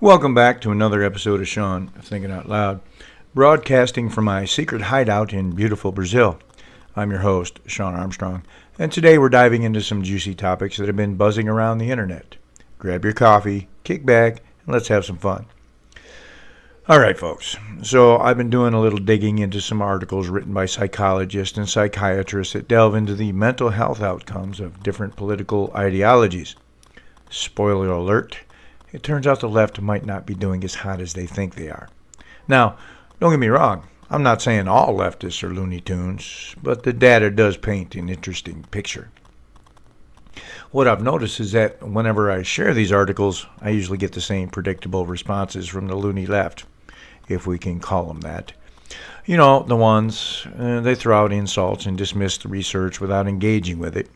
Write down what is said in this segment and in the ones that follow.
Welcome back to another episode of Shawn, Thinking Out Loud, broadcasting from my secret hideout in beautiful Brazil. I'm your host, Shawn Armstrong, and today we're diving into some juicy topics that have been buzzing around the internet. Grab your coffee, kick back, and let's have some fun. All right, folks, so I've been doing a little digging into some articles written by psychologists and psychiatrists that delve into the mental health outcomes of different political ideologies. Spoiler alert. It turns out the left might not be doing as hot as they think they are. Now, don't get me wrong, I'm not saying all leftists are Looney Tunes, but the data does paint an interesting picture. What I've noticed is that whenever I share these articles, I usually get the same predictable responses from the loony left, if we can call them that. You know, the ones, they throw out insults and dismiss the research without engaging with it.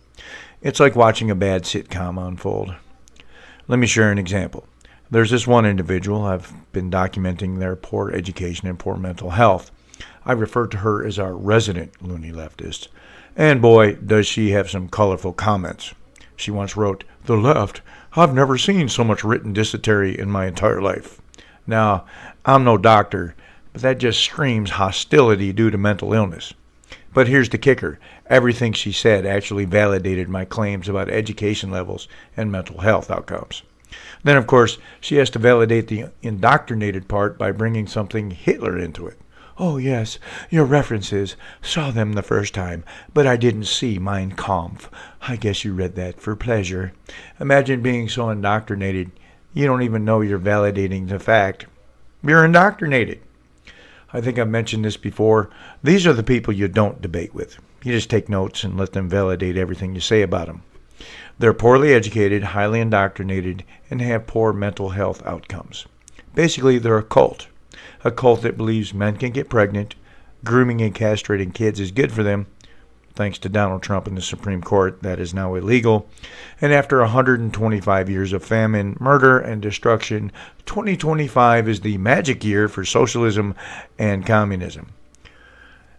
It's like watching a bad sitcom unfold. Let me share an example. There's this one individual. I've been documenting their poor education and poor mental health. I refer to her as our resident loony leftist. And boy, does she have some colorful comments. She once wrote, "The left, I've never seen so much written dysentery in my entire life." Now, I'm no doctor, but that just screams hostility due to mental illness. But here's the kicker. Everything she said actually validated my claims about education levels and mental health outcomes. Then, of course, she has to validate the indoctrinated part by bringing something Hitler into it. "Oh, yes, your references. Saw them the first time, but I didn't see Mein Kampf. I guess you read that for pleasure." Imagine being so indoctrinated, you don't even know you're validating the fact. You're indoctrinated. I think I've mentioned this before. These are the people you don't debate with. You just take notes and let them validate everything you say about them. They're poorly educated, highly indoctrinated, and have poor mental health outcomes. Basically, they're a cult that believes men can get pregnant, grooming and castrating kids is good for them. Thanks to Donald Trump and the Supreme Court, that is now illegal. And after 125 years of famine, murder, and destruction, 2025 is the magic year for socialism and communism.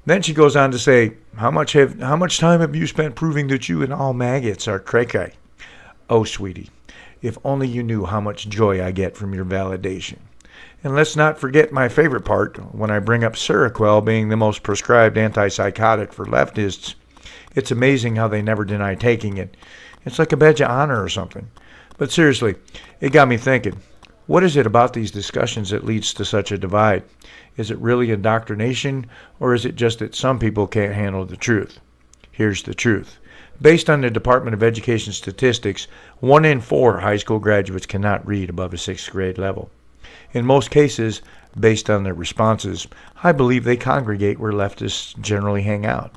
Then she goes on to say, how much time have you spent proving that you and all maggots are cray-cray? Oh, sweetie, if only you knew how much joy I get from your validation. And let's not forget my favorite part, when I bring up Seroquel being the most prescribed antipsychotic for leftists. It's amazing how they never deny taking it. It's like a badge of honor or something. But seriously, it got me thinking, what is it about these discussions that leads to such a divide? Is it really indoctrination, or is it just that some people can't handle the truth? Here's the truth. Based on the Department of Education statistics, 1 in 4 high school graduates cannot read above a 6th grade level. In most cases, based on their responses, I believe they congregate where leftists generally hang out.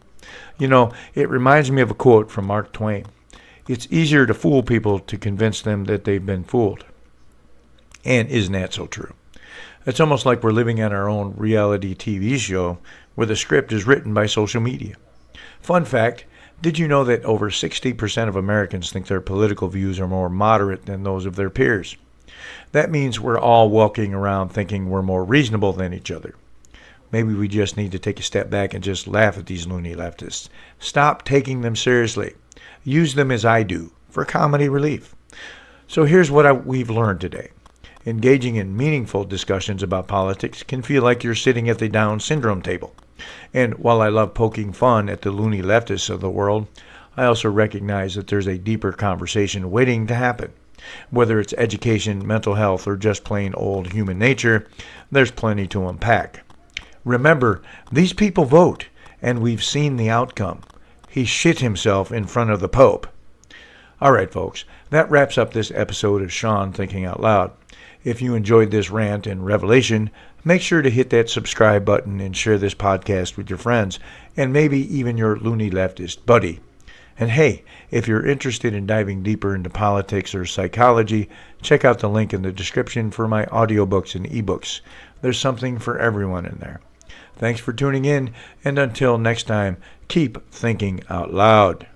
You know, it reminds me of a quote from Mark Twain. It's easier to fool people to convince them that they've been fooled. And isn't that so true? It's almost like we're living on our own reality TV show where the script is written by social media. Fun fact, did you know that over 60% of Americans think their political views are more moderate than those of their peers? That means we're all walking around thinking we're more reasonable than each other. Maybe we just need to take a step back and just laugh at these loony leftists. Stop taking them seriously. Use them as I do, for comedy relief. So here's what we've learned today. Engaging in meaningful discussions about politics can feel like you're sitting at the Down syndrome table. And while I love poking fun at the loony leftists of the world, I also recognize that there's a deeper conversation waiting to happen. Whether it's education, mental health, or just plain old human nature, there's plenty to unpack. Remember, these people vote, and we've seen the outcome. He shit himself in front of the Pope. All right, folks, that wraps up this episode of Shawn Thinking Out Loud. If you enjoyed this rant and revelation, make sure to hit that subscribe button and share this podcast with your friends, and maybe even your loony leftist buddy. And hey, if you're interested in diving deeper into politics or psychology, check out the link in the description for my audiobooks and ebooks. There's something for everyone in there. Thanks for tuning in, and until next time, keep thinking out loud.